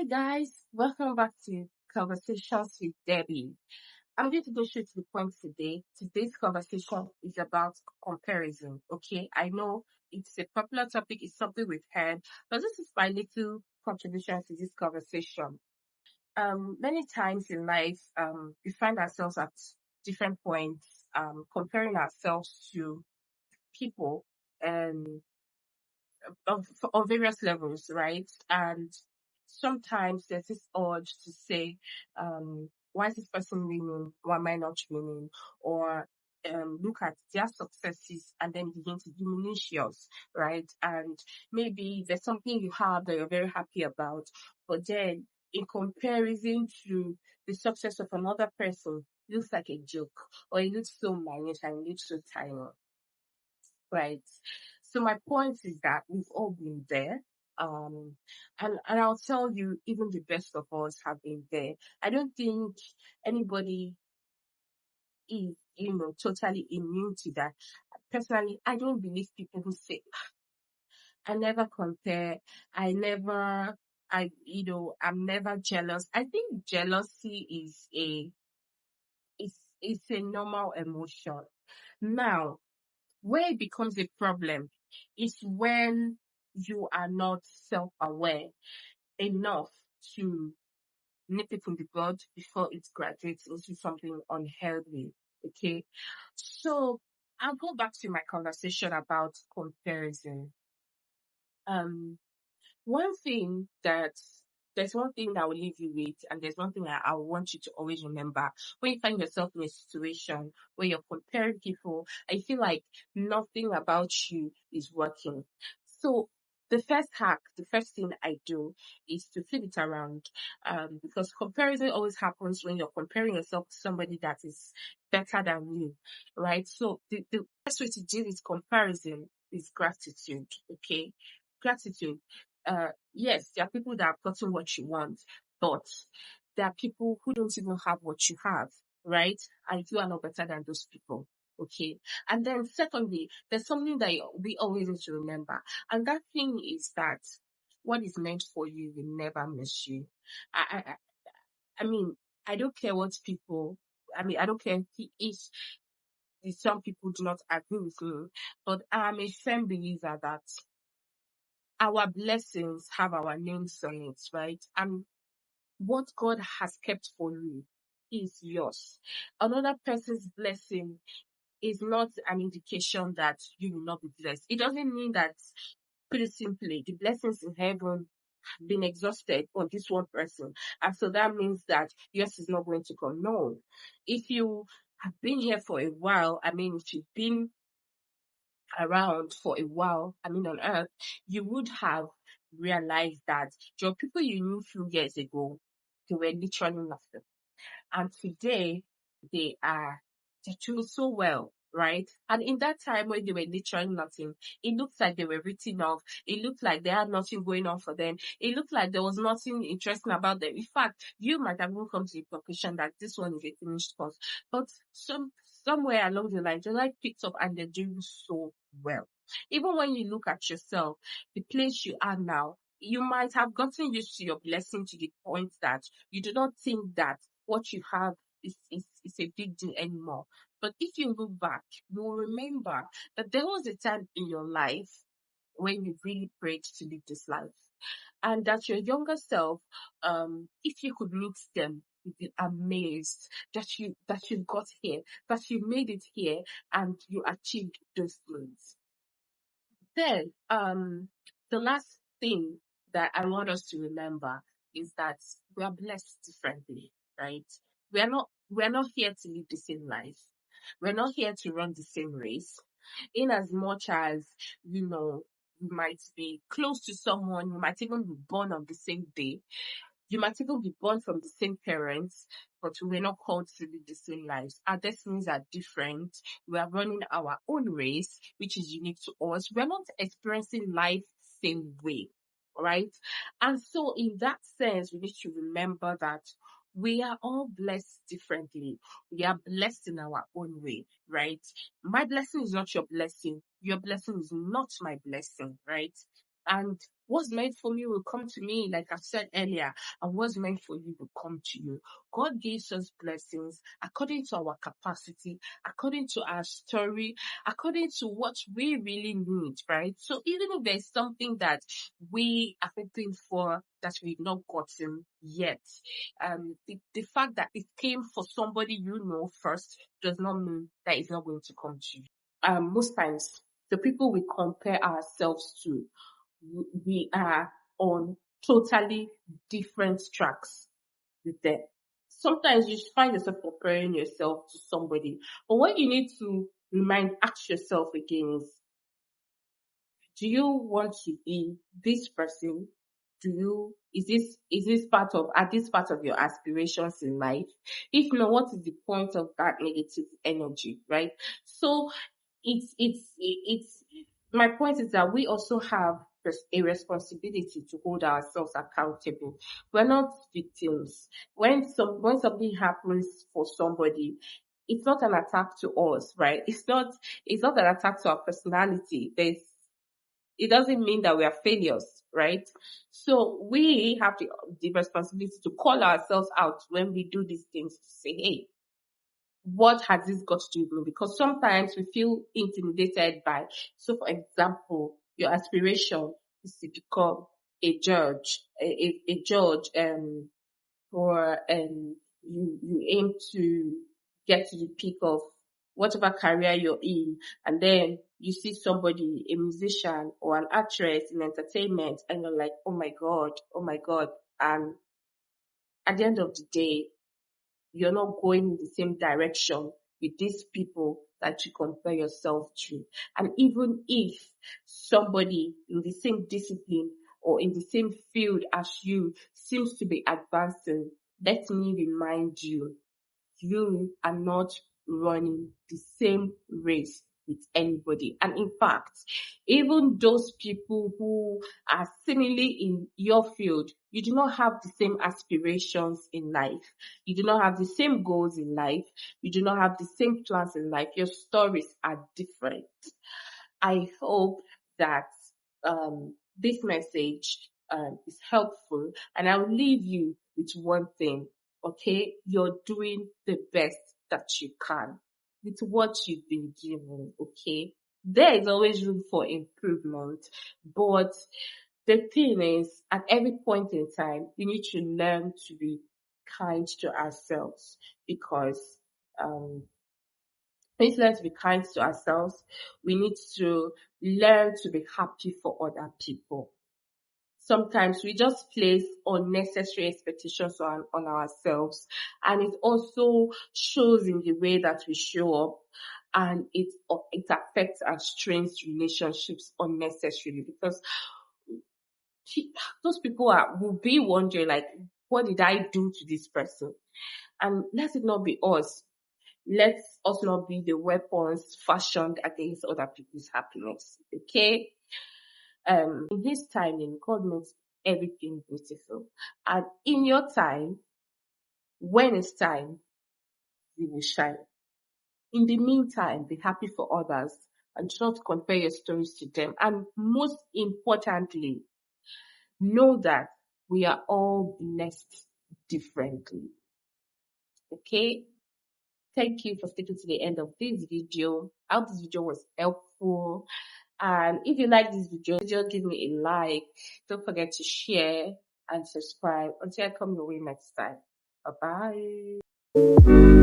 Hi guys, welcome back to Conversations with Debbie. I'm going to go straight to the point today. Today's conversation is about comparison. Okay, I know it's a popular topic, it's something we've heard, but this is my little contribution to this conversation. Many times in life, we find ourselves at different points, comparing ourselves to people and on various levels, right? And sometimes there's this urge to say, why is this person winning? Why am I not winning? Or look at their successes and then begin to diminish yours, right? And maybe there's something you have that you're very happy about, but then in comparison to the success of another person, it looks like a joke, or it looks so minute and it looks so tiny, right? So my point is that we've all been there. Um, and I'll tell you, even the best of us have been there. I don't think anybody is, totally immune to that. Personally, I don't believe people who say, I never compare, I never, I'm never jealous. I think jealousy is a normal emotion. Now, where it becomes a problem is when you are not self-aware enough to nip it in the bud before it graduates into something unhealthy. Okay. So I'll go back to my conversation about comparison. Um, one thing that there's one thing that will leave you with, and there's one thing that I want you to always remember when you find yourself in a situation where you're comparing people, I feel like nothing about you is working. So the first thing I do is to flip it around, because comparison always happens when you're comparing yourself to somebody that is better than you, right? So the best way to deal with comparison is gratitude, okay? Gratitude. Yes, there are people that have gotten what you want, but there are people who don't even have what you have, right? And you are not better than those people. Okay. And then secondly, there's something that we always need to remember. And that thing is that what is meant for you will never miss you. I I mean, I don't care what people I don't care if some people do not agree with me, but I'm a firm believer that our blessings have our names on it, right? And what God has kept for you is yours. Another person's blessing is not an indication that you will not be blessed. It doesn't mean that, put it simply, the blessings in heaven have been exhausted on this one person. And so that means that yours is not going to come. No. If you have been here for a while, if you've been around for a while, on earth, you would have realized that your people you knew few years ago, they were literally nothing. And today they are they're doing so well, right? And in that time when they were literally nothing, it looked like they were written off. It looked like they had nothing going on for them. It looked like there was nothing interesting about them. In fact, you might have even come to the conclusion that this one is a finished course. But somewhere along the line, your life picked up and they're doing so well. Even when you look at yourself, the place you are now, you might have gotten used to your blessing to the point that you do not think that what you have is a big deal anymore. But if you look back, you will remember that there was a time in your life when you really prayed to live this life. And that your younger self, if you could meet them, you'd be amazed that you got here, that you made it here and you achieved those things. Then, the last thing that I want us to remember is that we are blessed differently, right? We are not here to live the same life. We're not here to run the same race. In as much as, we might be close to someone, we might even be born on the same day, you might even be born from the same parents, but we're not called to live the same lives. Our destinies are different. We are running our own race, which is unique to us. We're not experiencing life the same way, right? And so, in that sense, we need to remember that we are all blessed differently. We are blessed in our own way, right? My blessing is not your blessing. Your blessing is not my blessing, right? And what's meant for me will come to me, like I said earlier, and what's meant for you will come to you. God gives us blessings according to our capacity, according to our story, according to what we really need, right? So even if there's something that we are hoping for that we've not gotten yet, the fact that it came for somebody first does not mean that it's not going to come to you. Most times, the people we compare ourselves to, we are on totally different tracks with them. Sometimes you find yourself comparing yourself to somebody, but what you need to ask yourself again is, do you want to be this person? Is this part of your aspirations in life? If not, what is the point of that negative energy, right? So it's my point is that we also have a responsibility to hold ourselves accountable. We're not victims. When something happens for somebody, it's not an attack to us, right? It's not an attack to our personality. It doesn't mean that we are failures, right? So we have the responsibility to call ourselves out when we do these things, to say, hey, what has this got to do with me? Because sometimes we feel intimidated by, so for example, your aspiration is to become a judge, a judge, or you aim to get to the peak of whatever career you're in, and then you see somebody, a musician or an actress in entertainment, and you're like, oh my god, and at the end of the day, you're not going in the same direction with these people that you compare yourself to. And even if somebody in the same discipline or in the same field as you seems to be advancing, let me remind you, you are not running the same race with anybody. And in fact, even those people who are seemingly in your field, you do not have the same aspirations in life. You do not have the same goals in life. You do not have the same plans in life. Your stories are different. I hope that this message is helpful, and I'll leave you with one thing. Okay, you're doing the best that you can with what you've been given. Okay, there is always room for improvement, but the thing is, at every point in time, we need to learn to be kind to ourselves, because um, we need to learn to be kind to ourselves. We need to learn to be happy for other people. Sometimes we just place unnecessary expectations on ourselves, and it also shows in the way that we show up, and it affects and strains relationships unnecessarily, because those people will be wondering, like, what did I do to this person? And let it not be us. Let us not be the weapons fashioned against other people's happiness. Okay? In His timing, God makes everything beautiful. And in your time, when it's time, you will shine. In the meantime, be happy for others and do not compare your stories to them. And most importantly, know that we are all blessed differently. Okay? Thank you for sticking to the end of this video. I hope this video was helpful. And if you like this video, give me a like. Don't forget to share and subscribe. Until I come your way next time. Bye-bye.